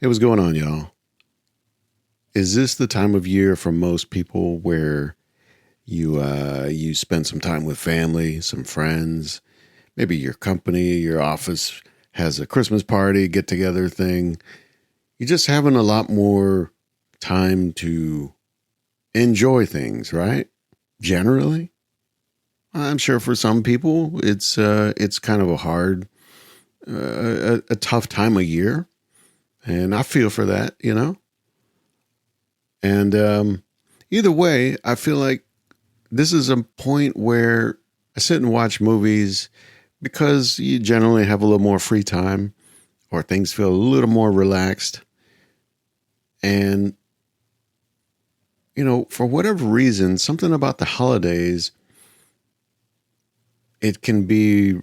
Hey, what's going on, y'all? Is this the time of year for most people where you spend some time with family, some friends, maybe your company, your office has a Christmas party, get together thing. You're just having a lot more time to enjoy things, right? Generally, I'm sure for some people it's kind of a hard, a tough time of year, and I feel for that, you know. And either way, I feel like this is a point where I sit and watch movies because you generally have a little more free time or things feel a little more relaxed. And, for whatever reason, something about the holidays, it can be,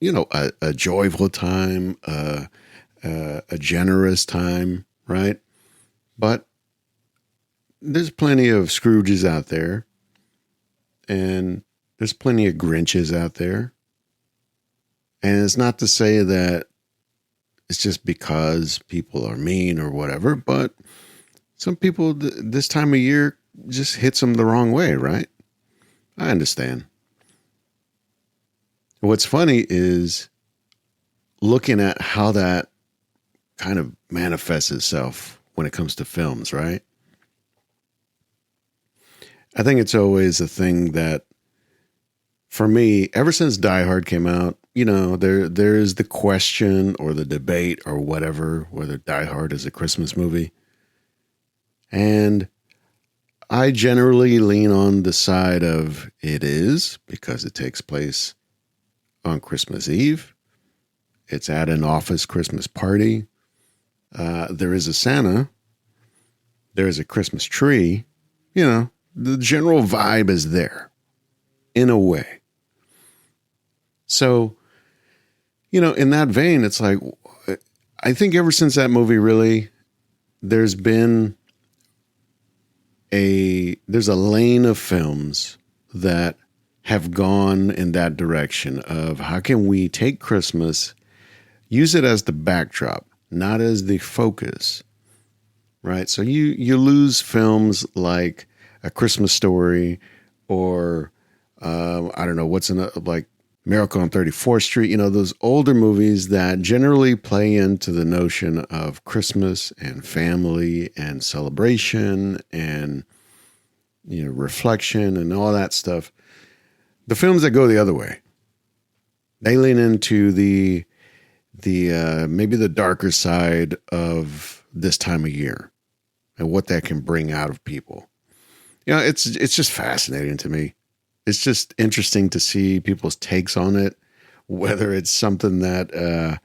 a joyful time, a generous time, right? But there's plenty of Scrooges out there, and there's plenty of Grinches out there. And it's not to say that it's just because people are mean or whatever, but some people this time of year just hits them the wrong way, right? I understand. What's funny is looking at how that kind of manifests itself when it comes to films, right? I think it's always a thing that, for me, ever since Die Hard came out, there is the question or the debate or whatever whether Die Hard is a Christmas movie. And I generally lean on the side of it is because it takes place on Christmas Eve. It's at an office Christmas party. There is a Santa. There is a Christmas tree. The general vibe is there in a way. So, in that vein, it's like, I think ever since that movie, really, there's been there's a lane of films that have gone in that direction of how can we take Christmas, use it as the backdrop, not as the focus, right? So you lose films like A Christmas Story or I don't know what's in like Miracle on 34th Street, those older movies that generally play into the notion of Christmas and family and celebration and, reflection and all that stuff. The films that go the other way, they lean into the maybe the darker side of this time of year and what that can bring out of people. It's just fascinating to me. It's just interesting to see people's takes on it, whether it's something that,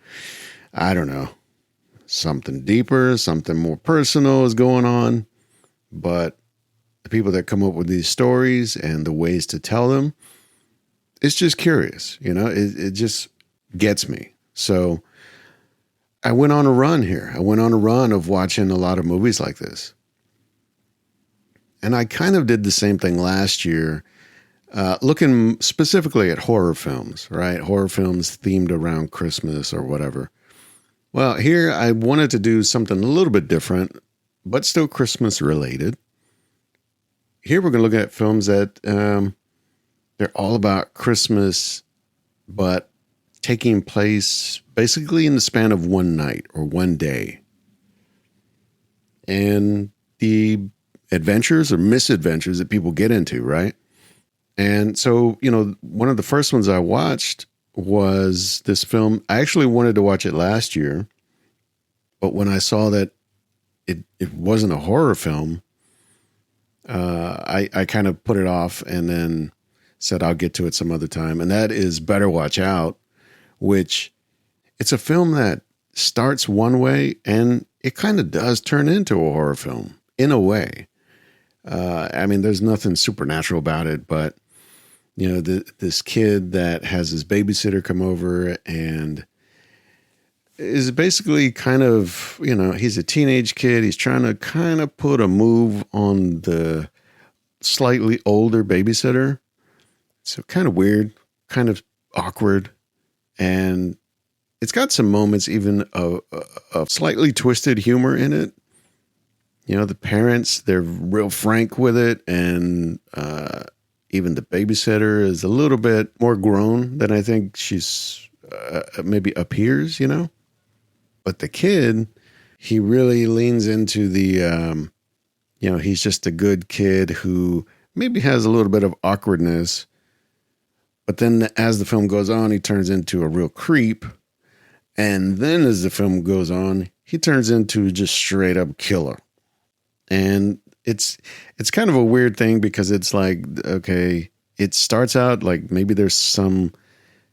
I don't know, something deeper, something more personal is going on. But the people that come up with these stories and the ways to tell them, it's just curious, it just gets me. So I went on a run here. I went on a run of watching a lot of movies like this. And I kind of did the same thing last year. Looking specifically at horror films, right? Horror films themed around Christmas or whatever. Well, here I wanted to do something a little bit different, but still Christmas related. Here we're going to look at films that they're all about Christmas, but taking place basically in the span of one night or one day. And the adventures or misadventures that people get into, right? And so, one of the first ones I watched was this film. I actually wanted to watch it last year, but when I saw that it wasn't a horror film, I kind of put it off and then said I'll get to it some other time. And that is Better Watch Out, which it's a film that starts one way and it kind of does turn into a horror film in a way. There's nothing supernatural about it, but this kid that has his babysitter come over and is basically kind of, he's a teenage kid. He's trying to kind of put a move on the slightly older babysitter. So kind of weird, kind of awkward. And it's got some moments even of slightly twisted humor in it. You know, the parents, they're real frank with it. And even the babysitter is a little bit more grown than I think she's maybe appears, you know. But the kid, he really leans into the, you know, he's just a good kid who maybe has a little bit of awkwardness. But then as the film goes on, he turns into a real creep. And then as the film goes on, he turns into just straight up killer. And it's kind of a weird thing because it's like, okay, it starts out like maybe there's some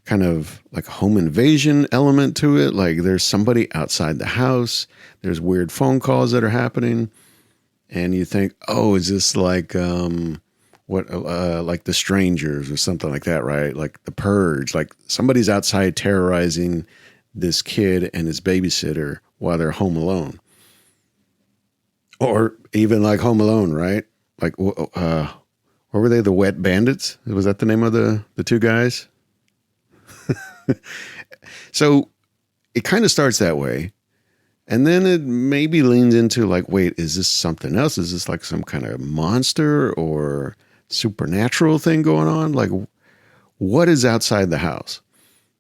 kind of like home invasion element to it. Like there's somebody outside the house. There's weird phone calls that are happening. And you think, oh, is this like like The Strangers or something like that, right? Like The Purge. Like somebody's outside terrorizing this kid and his babysitter while they're home alone. Or even like Home Alone, right? Like, what were they? The Wet Bandits? Was that the name of the two guys? So it kind of starts that way. And then it maybe leans into like, wait, is this something else? Is this like some kind of monster or supernatural thing going on? Like, what is outside the house?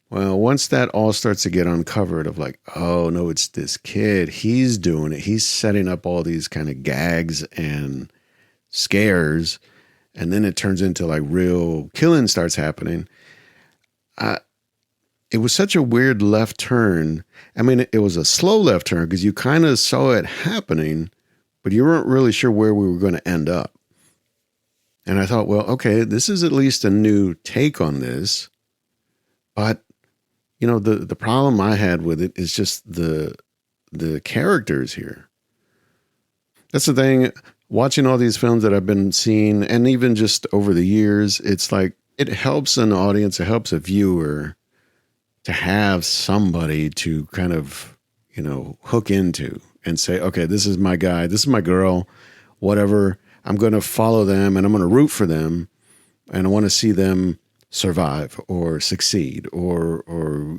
Well, once that all starts to get uncovered of like, oh no, it's this kid. He's doing it. He's setting up all these kind of gags and scares. And then it turns into like real killing starts happening. It was such a weird left turn. I mean, it was a slow left turn because you kind of saw it happening, but you weren't really sure where we were going to end up. And I thought, well, okay, this is at least a new take on this. But you know, the problem I had with it is just the characters here. That's the thing. Watching all these films that I've been seeing, and even just over the years, it's like it helps an audience, it helps a viewer to have somebody to kind of, you know, hook into and say, okay, this is my guy, this is my girl, whatever. I'm going to follow them and I'm going to root for them, and I want to see them survive or succeed or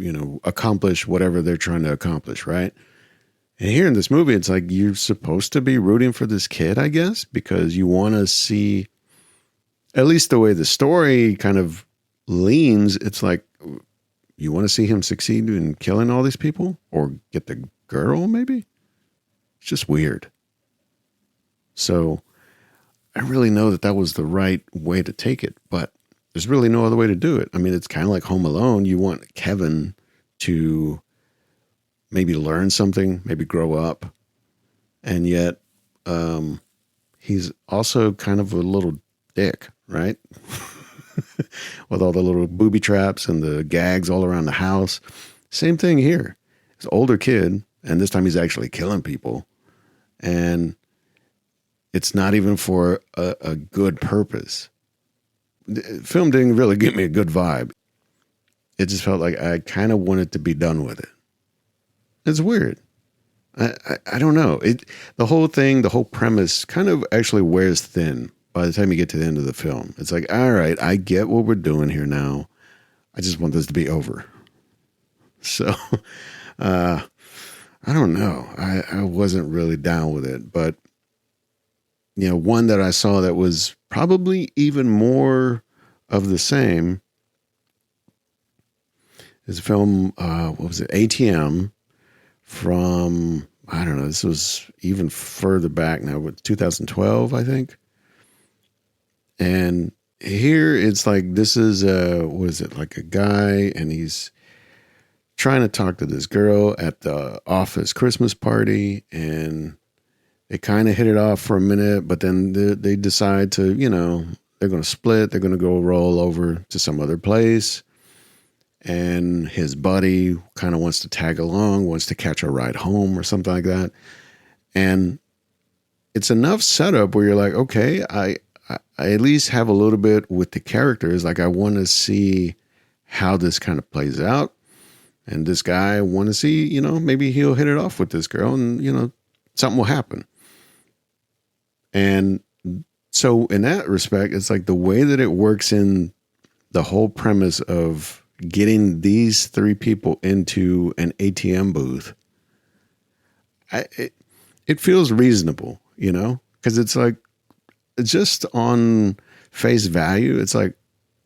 you know, accomplish whatever they're trying to accomplish, right? And here in this movie, it's like you're supposed to be rooting for this kid, I guess, because you want to see, at least the way the story kind of leans, it's like you want to see him succeed in killing all these people or get the girl, maybe? It's just weird. So I really know that was the right way to take it, but there's really no other way to do it. I mean, it's kind of like Home Alone. You want Kevin to maybe learn something, maybe grow up. And yet he's also kind of a little dick, right? With all the little booby traps and the gags all around the house. Same thing here. He's an older kid, and this time he's actually killing people. And it's not even for a good purpose. The film didn't really give me a good vibe. It just felt like I kind of wanted to be done with it. It's weird. I don't know. The whole thing, the whole premise kind of actually wears thin by the time you get to the end of the film. It's like, all right, I get what we're doing here now. I just want this to be over. So, I don't know. I wasn't really down with it, but you know, one that I saw that was probably even more of the same is a film, what was it? ATM from, I don't know, this was even further back now, with 2012, I think. And here it's like, this is what is it? Like a guy, and he's trying to talk to this girl at the office Christmas party, and they kind of hit it off for a minute, but then they decide to, you know, they're going to split. They're going to go roll over to some other place. And his buddy kind of wants to tag along, wants to catch a ride home or something like that. And it's enough setup where you're like, okay, I at least have a little bit with the characters. Like I want to see how this kind of plays out. And this guy, I want to see, you know, maybe he'll hit it off with this girl and, you know, something will happen. And so in that respect, it's like the way that it works in the whole premise of, getting these three people into an ATM booth, it feels reasonable, you know, because it's like, just on face value, it's like,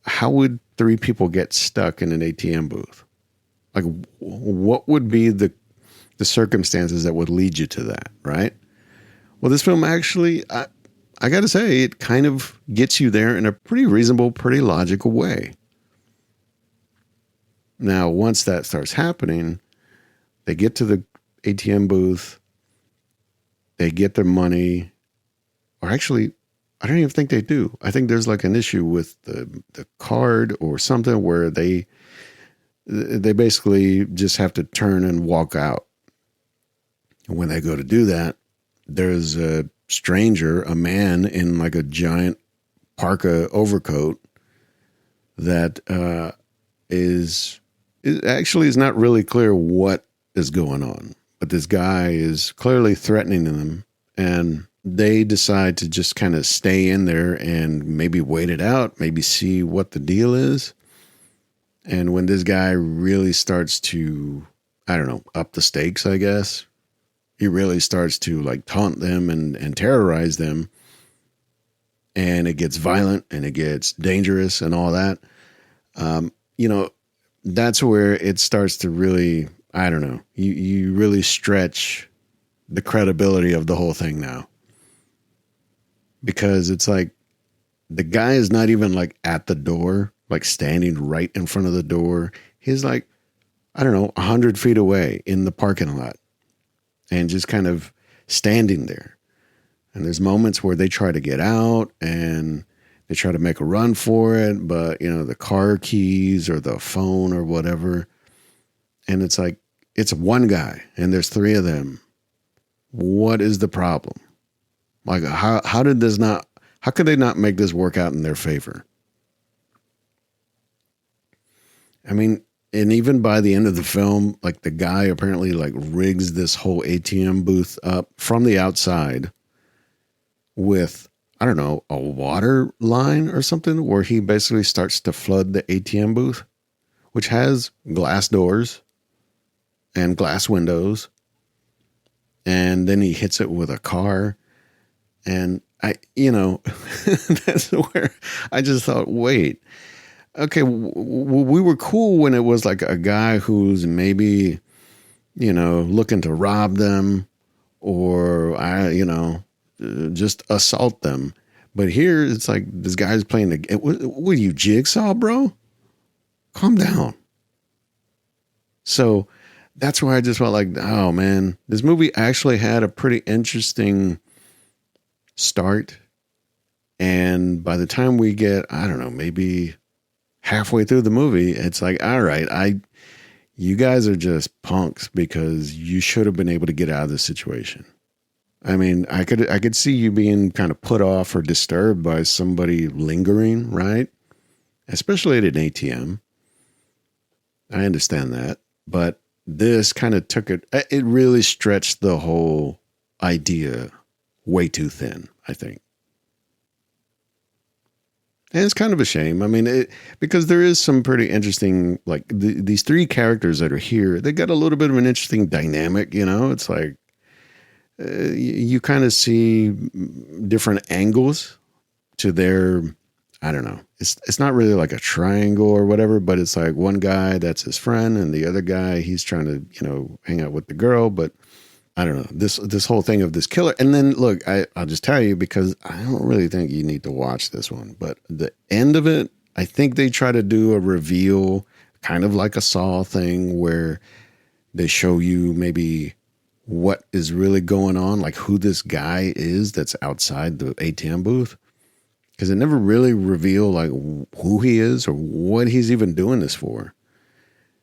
how would three people get stuck in an ATM booth? Like, what would be the circumstances that would lead you to that, right? Well, this film actually, I got to say, it kind of gets you there in a pretty reasonable, pretty logical way. Now, once that starts happening, they get to the ATM booth, they get their money, or actually, I don't even think they do. I think there's like an issue with the card or something where they basically just have to turn and walk out. And when they go to do that, there's a stranger, a man in like a giant parka overcoat that is actually is not really clear what is going on. But this guy is clearly threatening them, and they decide to just kind of stay in there and maybe wait it out, maybe see what the deal is. And when this guy really starts to, I don't know, up the stakes, I guess, he really starts to like taunt them and terrorize them. And it gets violent and it gets dangerous and all that. You know, that's where it starts to really, I don't know, you really stretch the credibility of the whole thing now. Because it's like, the guy is not even like at the door, like standing right in front of the door. He's like, I don't know, 100 feet away in the parking lot and just kind of standing there. And there's moments where they try to get out and they try to make a run for it, but, you know, the car keys or the phone or whatever. And it's like, it's one guy and there's three of them. What is the problem? Like, how could they not make this work out in their favor? I mean, and even by the end of the film, like the guy apparently like rigs this whole ATM booth up from the outside with, I don't know, a water line or something where he basically starts to flood the ATM booth, which has glass doors and glass windows. And then he hits it with a car. And that's where I just thought, wait, okay, we were cool when it was like a guy who's maybe, looking to rob them or, just assault them. But here it's like this guy's playing what are you, Jigsaw, bro? Calm down. So that's where I just felt like, oh man, this movie actually had a pretty interesting start. And by the time we get, I don't know, maybe halfway through the movie, it's like, all right, you guys are just punks because you should have been able to get out of this situation. I mean, I could see you being kind of put off or disturbed by somebody lingering, right? Especially at an ATM. I understand that. But this kind of it really stretched the whole idea way too thin, I think. And it's kind of a shame. I mean, because there is some pretty interesting, like these three characters that are here, they got a little bit of an interesting dynamic, It's like you kind of see different angles to their, I don't know. It's not really like a triangle or whatever, but it's like one guy that's his friend and the other guy, he's trying to, hang out with the girl, but I don't know, this whole thing of this killer. And then look, I'll just tell you, because I don't really think you need to watch this one, but the end of it, I think they try to do a reveal kind of like a Saw thing where they show you maybe what is really going on, like who this guy is that's outside the ATM booth. Because it never really revealed like who he is or what he's even doing this for.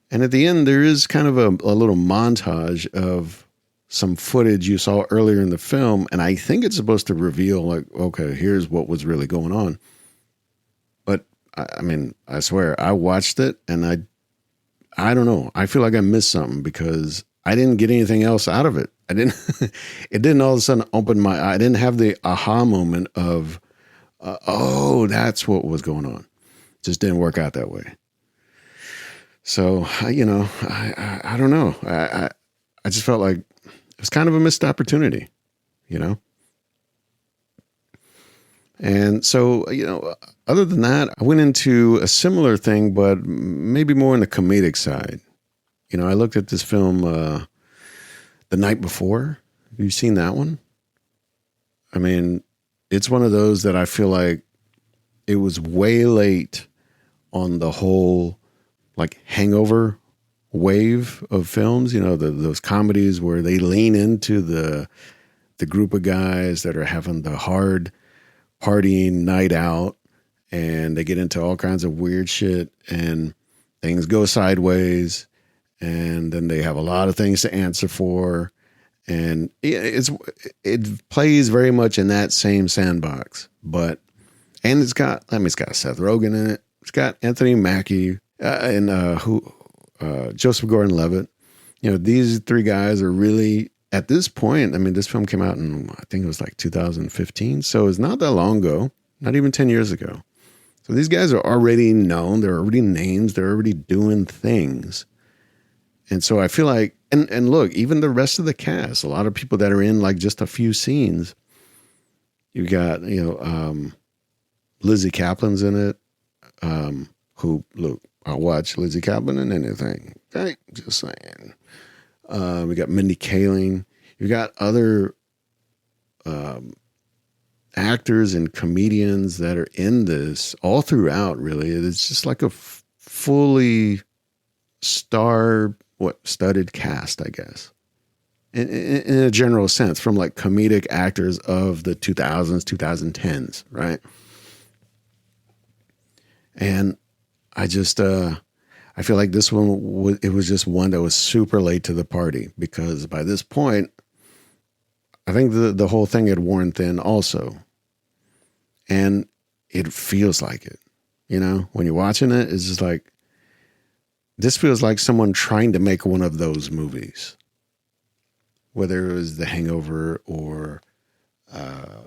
And at the end, there is kind of a little montage of some footage you saw earlier in the film. And I think it's supposed to reveal like, okay, here's what was really going on. But I mean, I swear I watched it and I don't know. I feel like I missed something because I didn't get anything else out of it. It didn't all of a sudden open my eye. I didn't have the aha moment of, oh, that's what was going on. Just didn't work out that way. So, I don't know. I just felt like it was kind of a missed opportunity, you know? And so, other than that, I went into a similar thing, but maybe more on the comedic side. I looked at this film The Night Before. Have you seen that one? I mean, it's one of those that I feel like it was way late on the whole like hangover wave of films, those comedies where they lean into the group of guys that are having the hard partying night out and they get into all kinds of weird shit and things go sideways and then they have a lot of things to answer for. And it plays very much in that same sandbox, and it's got Seth Rogen in it. It's got Anthony Mackie and Joseph Gordon-Levitt. These three guys are really at this point. I mean, this film came out in I think it was like 2015, so it's not that long ago, not even 10 years ago. So these guys are already known. They're already names. They're already doing things. And so I feel like, and look, even the rest of the cast, a lot of people that are in like just a few scenes. You got, Lizzie Kaplan's in it. I'll watch Lizzie Kaplan in anything. Okay, just saying. We got Mindy Kaling. You got other actors and comedians that are in this all throughout. Really, it's just like a fully studded cast, I guess. In a general sense, from like comedic actors of the 2000s, 2010s, right? And I just, I feel like this one, it was just one that was super late to the party because by this point, I think the whole thing had worn thin also. And it feels like it, when you're watching it, it's just like, this feels like someone trying to make one of those movies, whether it was The Hangover or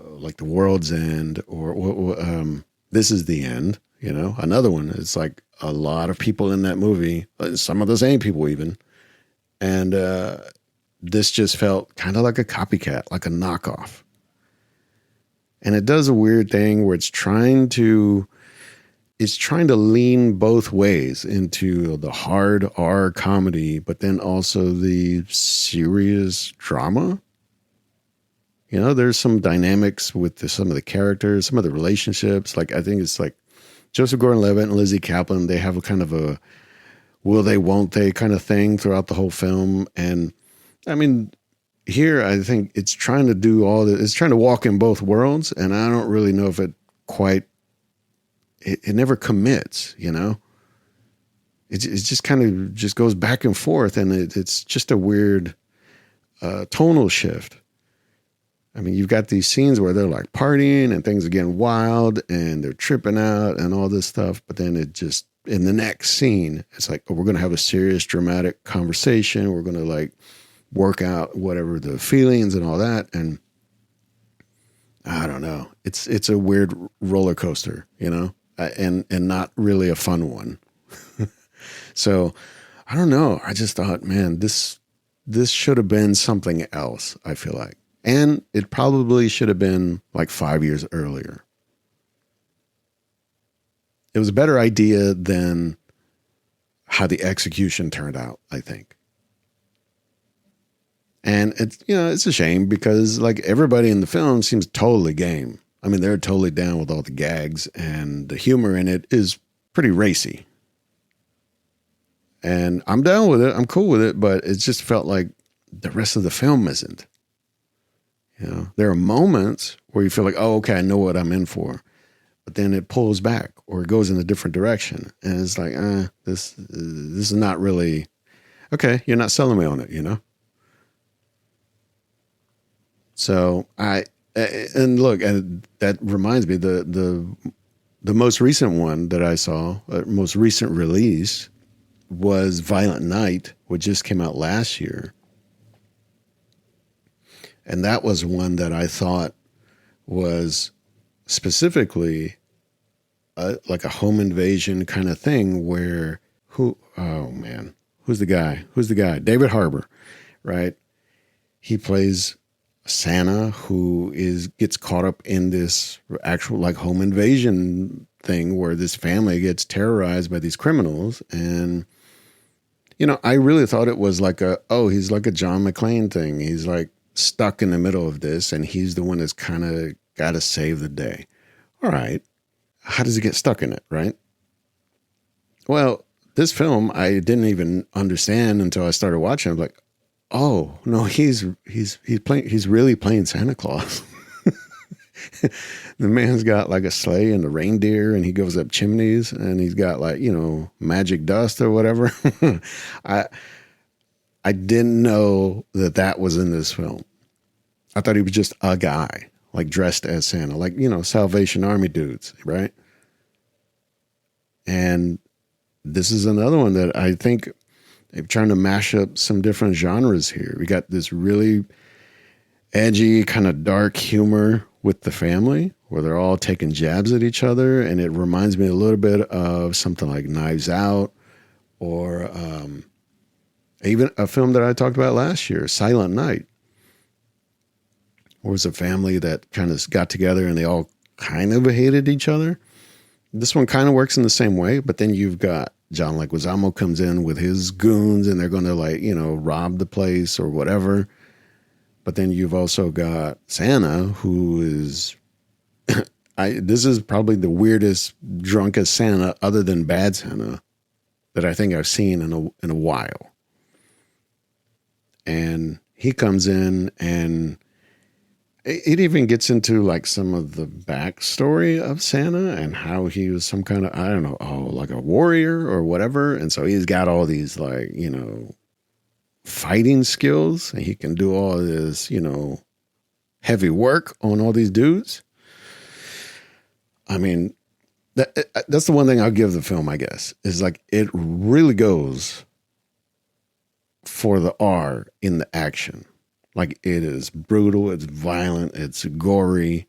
like The World's End or This Is the End. Another one. It's like a lot of people in that movie, some of the same people even. And this just felt kind of like a copycat, like a knockoff. And it does a weird thing where it's trying to lean both ways into the hard R comedy, but then also the serious drama. There's some dynamics with some of the characters, some of the relationships. Like, I think it's like Joseph Gordon-Levitt and Lizzie Kaplan, they have a kind of a will they, won't they kind of thing throughout the whole film. And I mean, here, I think it's trying to do it's trying to walk in both worlds. And I don't really know if it quite, it never commits, It just kind of just goes back and forth. And it's just a weird tonal shift. I mean, you've got these scenes where they're like partying and things are getting wild and they're tripping out and all this stuff. But then it just, in the next scene, it's like, oh, we're going to have a serious, dramatic conversation. We're going to like work out whatever the feelings and all that. And I don't know. It's a weird roller coaster, and not really a fun one. So I don't know. I just thought, man, this should have been something else, I feel like. And it probably should have been like 5 years earlier. It was a better idea than how the execution turned out, I think. And it's a shame because like everybody in the film seems totally game. I mean, they're totally down with all the gags and the humor in it is pretty racy. And I'm down with it. I'm cool with it, but it just felt like the rest of the film isn't. There are moments where you feel like, oh, okay, I know what I'm in for. But then it pulls back or it goes in a different direction. And it's like, this is not really, okay, you're not selling me on it, So and look, and that reminds me, the most recent one that I saw, most recent release was Violent Night, which just came out last year. And that was one that I thought was specifically like a home invasion kind of thing where Oh man, who's the guy? David Harbour, right? He plays Santa who gets caught up in this actual like home invasion thing where this family gets terrorized by these criminals. And I really thought it was like he's like a John McClane thing. He's like stuck in the middle of this and he's the one that's kind of got to save the day. All right. How does he get stuck in it, right? Well, this film I didn't even understand until I started watching. I'm like, oh no, he's really playing Santa Claus. The man's got like a sleigh and a reindeer and he goes up chimneys and he's got like, magic dust or whatever. I didn't know that was in this film. I thought he was just a guy like dressed as Santa, like, Salvation Army dudes, right? And this is another one that I think they're trying to mash up some different genres here. We got this really edgy, kind of dark humor with the family where they're all taking jabs at each other. And it reminds me a little bit of something like Knives Out or even a film that I talked about last year, Silent Night. Where it was a family that kind of got together and they all kind of hated each other. This one kind of works in the same way, but then you've got John Leguizamo comes in with his goons and they're going to rob the place or whatever. But then you've also got Santa who is, this is probably the weirdest, drunkest Santa other than Bad Santa that I think I've seen in a while. And he comes in and it even gets into like some of the backstory of Santa and how he was some kind of, I don't know, like a warrior or whatever. And so he's got all these like, fighting skills and he can do all this, heavy work on all these dudes. I mean, that's the one thing I'll give the film, I guess, is like it really goes for the R in the action. Like it is brutal, it's violent, it's gory.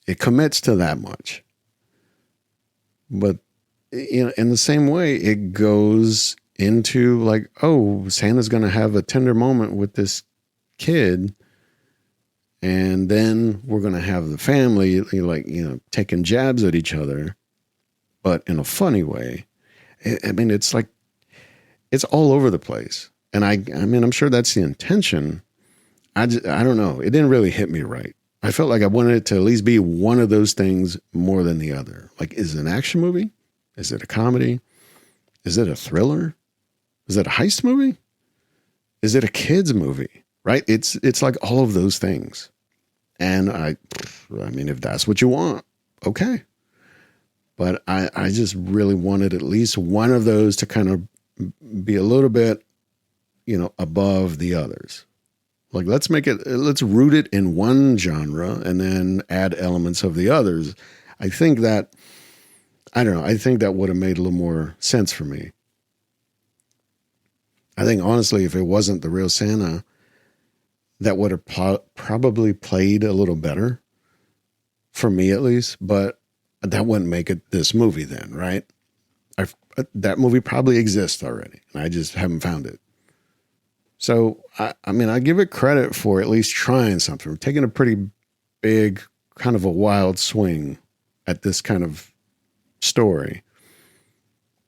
It commits to that much. But in the same way, it goes into like, oh, Santa's going to have a tender moment with this kid. And then we're going to have the family like, taking jabs at each other, but in a funny way. I mean, it's like, it's all over the place. And I mean, I'm sure that's the intention. I don't know. It didn't really hit me right. I felt like I wanted it to at least be one of those things more than the other. Like, is it an action movie? Is it a comedy? Is it a thriller? Is it a heist movie? Is it a kids movie? Right? It's like all of those things. And I mean, if that's what you want, okay. But I just really wanted at least one of those to kind of be a little bit, above the others. Like, let's root it in one genre and then add elements of the others. I think that would have made a little more sense for me. I think, honestly, if it wasn't the real Santa, that would have probably played a little better, for me at least, but that wouldn't make it this movie then, right? That movie probably exists already, and I just haven't found it. So, I mean, I give it credit for at least trying something, taking a pretty big, kind of a wild swing at this kind of story.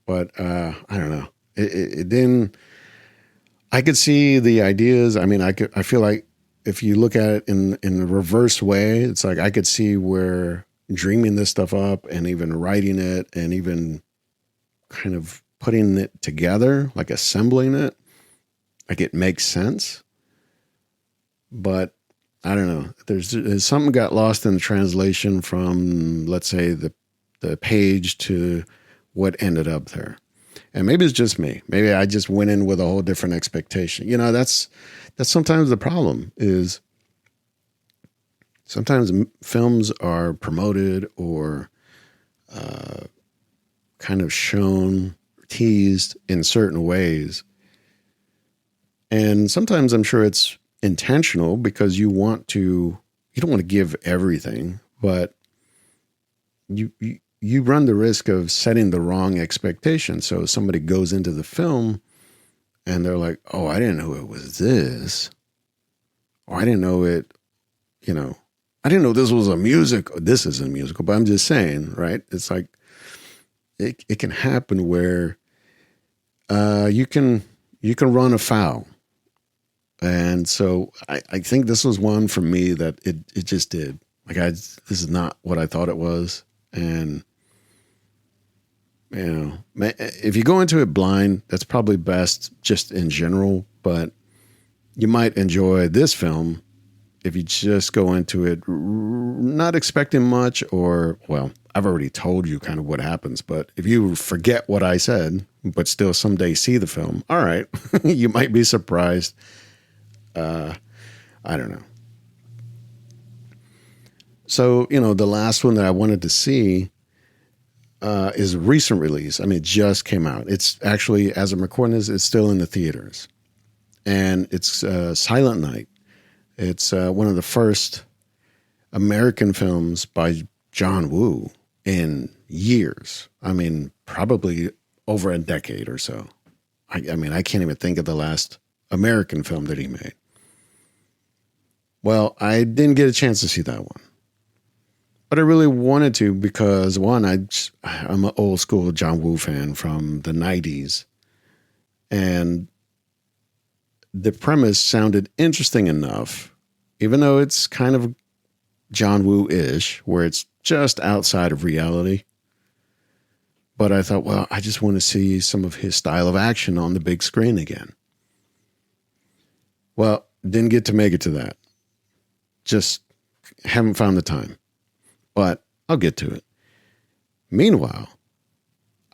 But I don't know. It didn't. I could see the ideas. I mean, I feel like if you look at it in the reverse way, it's like I could see where dreaming this stuff up and even writing it and even kind of putting it together, like assembling it, like it makes sense. But I don't know. There's something got lost in the translation from, let's say, the page to what ended up there. And maybe it's just me. Maybe I just went in with a whole different expectation. That's sometimes the problem is sometimes films are promoted or kind of shown, teased in certain ways. And sometimes I'm sure it's intentional because you don't want to give everything, but you you run the risk of setting the wrong expectation. So somebody goes into the film and they're like, oh, I didn't know it was this. Or I didn't know it, I didn't know this was a musical. This isn't a musical, but I'm just saying, right? It's like, it can happen where you can run afoul. And so I think this was one for me that it just did. Like this is not what I thought it was. And, if you go into it blind, that's probably best just in general, but you might enjoy this film if you just go into it not expecting much I've already told you kind of what happens, but if you forget what I said, but still someday see the film, all right, you might be surprised. I don't know. So, the last one that I wanted to see is a recent release. I mean, it just came out. It's actually, as I'm recording this, it's still in the theaters. And it's Silent Night. It's one of the first American films by John Woo in years. I mean, probably over a decade or so. I mean, I can't even think of the last American film that he made. Well, I didn't get a chance to see that one. But I really wanted to because, one, I'm an old school John Woo fan from the 90s. And the premise sounded interesting enough, even though it's kind of John Woo-ish, where it's just outside of reality. But I thought, well, I just want to see some of his style of action on the big screen again. Well, didn't get to make it to that. Just haven't found the time. But I'll get to it. Meanwhile,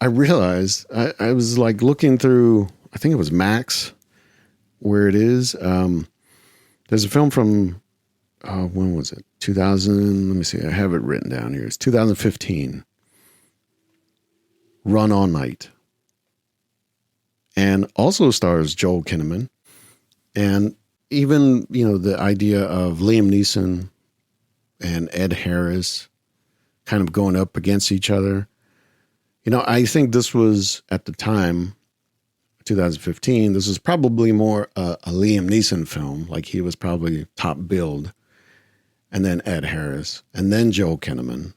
I realized I was like looking through, I think it was Max, where it is. There's a film from, when was it? 2000, let me see, I have it written down here. It's 2015. Run All Night. And also stars Joel Kinnaman. And even, the idea of Liam Neeson and Ed Harris kind of going up against each other. I think this was, at the time, 2015, this was probably more a Liam Neeson film. Like he was probably top billed. And then Ed Harris. And then Joel Kinnaman.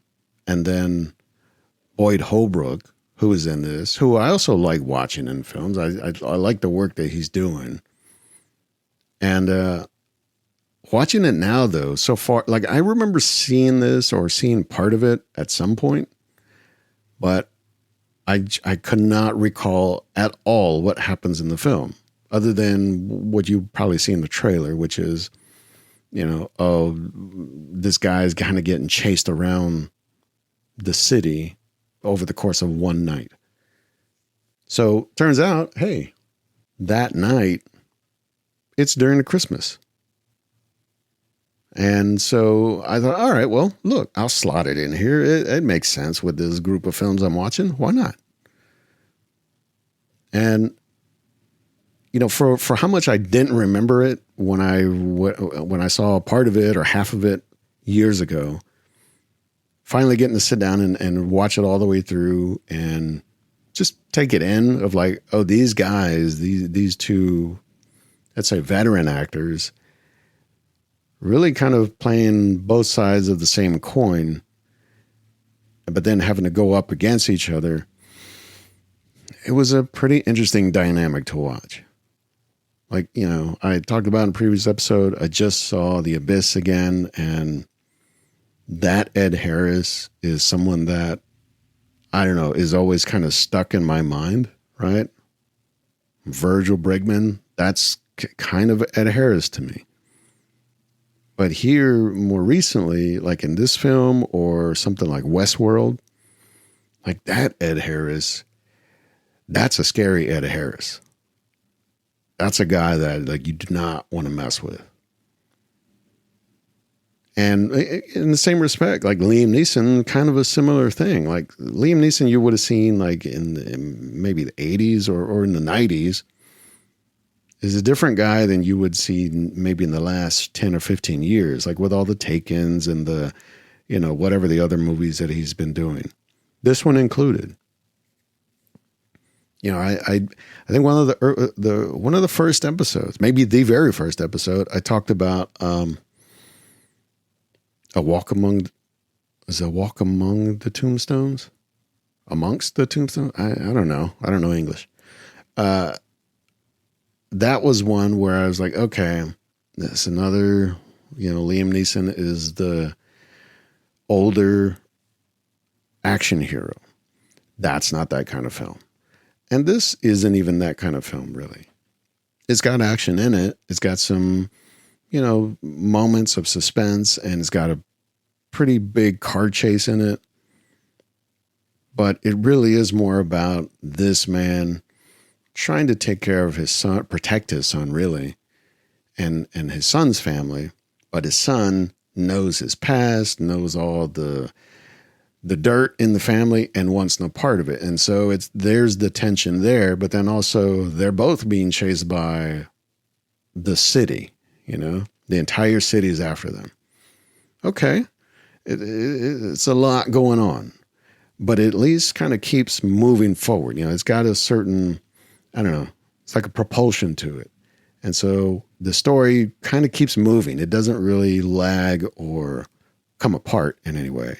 And then Boyd Holbrook, who is in this, who I also like watching in films. I like the work that he's doing. And watching it now, though, so far, like I remember seeing this or seeing part of it at some point, but I could not recall at all what happens in the film, other than what you probably see in the trailer, which is, this guy's kind of getting chased around the city over the course of one night. So turns out, hey, that night, it's during the Christmas. And so I thought, all right, well, look, I'll slot it in here. It makes sense with this group of films I'm watching. Why not? And, for how much I didn't remember it when I saw a part of it or half of it years ago, finally getting to sit down and watch it all the way through and just take it in of like, oh, these guys, these two, let's say veteran actors, really kind of playing both sides of the same coin, but then having to go up against each other. It was a pretty interesting dynamic to watch. Like, I talked about in a previous episode, I just saw The Abyss again, and that Ed Harris is someone that, I don't know, is always kind of stuck in my mind, right? Virgil Brigman, that's kind of Ed Harris to me. But here, more recently, like in this film or something like Westworld, like that Ed Harris, that's a scary Ed Harris. That's a guy that like you do not want to mess with. And in the same respect, like Liam Neeson, kind of a similar thing. Like Liam Neeson, you would have seen like in maybe the 80s or in the 90s, is a different guy than you would see maybe in the last 10 or 15 years, like with all the Takens and the, whatever the other movies that he's been doing. this one included. You know, I think one of the first episodes, maybe the very first episode, I talked about a walk among the tombstones, amongst the tombstones. I don't know. I don't know English. That was one where I was like, okay, that's another. You know, Liam Neeson is the older action hero. That's not that kind of film. And this isn't even that kind of film, really. It's got action in it. It's got some, you know, moments of suspense, and it's got a pretty big car chase in it. But it really is more about this man trying to take care of his son, protect his son, really, and his son's family. But his son knows his past, knows all the dirt in the family, and wants no part of it. And so there's the tension there, but then also they're both being chased by the city, you know, the entire city is after them. Okay. It's a lot going on, but it at least kind of keeps moving forward. You know, it's got a certain, I don't know, it's like a propulsion to it. And so the story kind of keeps moving. It doesn't really lag or come apart in any way.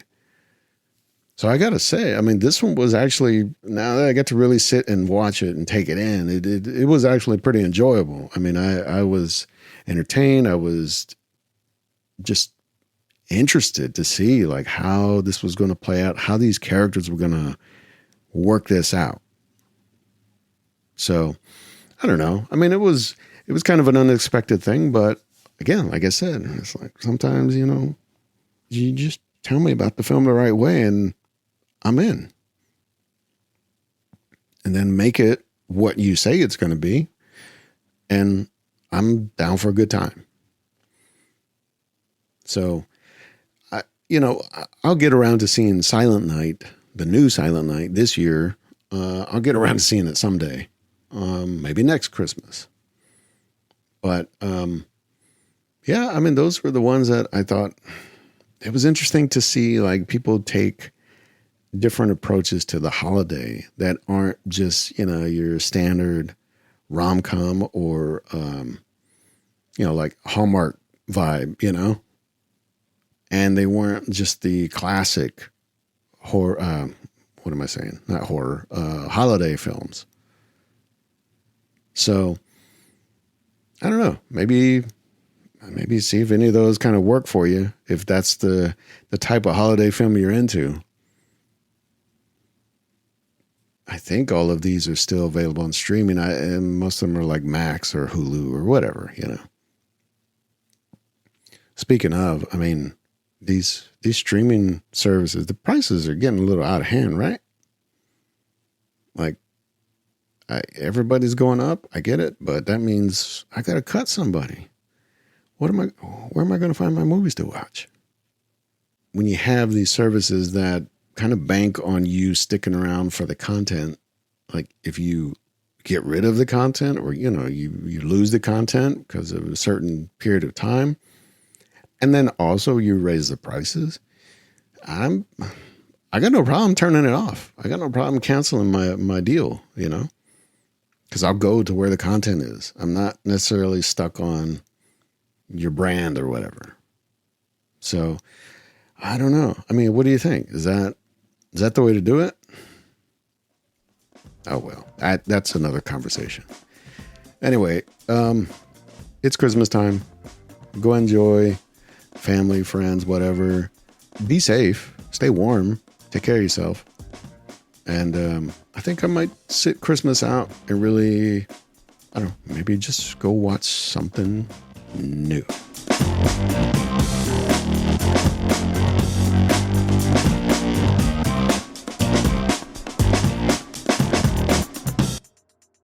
So I got to say, I mean, this one was actually, now that I get to really sit and watch it and take it in, it was actually pretty enjoyable. I mean, I was entertained. I was just interested to see like how this was going to play out, how these characters were going to work this out. So I don't know. I mean, it was kind of an unexpected thing, but again, like I said, it's like sometimes, you know, you just tell me about the film the right way and I'm in. And then make it what you say it's going to be. And I'm down for a good time. So, I'll get around to seeing Silent Night, the new Silent Night this year. I'll get around to seeing it someday. Maybe next Christmas. But, yeah, I mean, those were the ones that I thought it was interesting to see, like, people take different approaches to the holiday that aren't just, you know, your standard rom-com or, like Hallmark vibe, you know, and they weren't just the classic horror, what am I saying? Not horror, holiday films. So I don't know, maybe see if any of those kind of work for you. If that's the type of holiday film you're into. I think all of these are still available on streaming. And most of them are like Max or Hulu or whatever, you know. Speaking of, I mean, these streaming services, the prices are getting a little out of hand, right? Like, everybody's going up. I get it, but that means I got to cut somebody. Where am I going to find my movies to watch? When you have these services that kind of bank on you sticking around for the content, like if you get rid of the content or, you know, you lose the content because of a certain period of time, and then also you raise the prices, I got no problem turning it off. I got no problem canceling my deal, you know, because I'll go to where the content is. I'm not necessarily stuck on your brand or whatever. So I don't know. I mean, what do you think? Is that the way to do it? Oh, well, that's another conversation. Anyway, it's Christmas time. Go enjoy, family, friends, whatever. Be safe. Stay warm. Take care of yourself. And I think I might sit Christmas out and really, I don't know, maybe just go watch something new.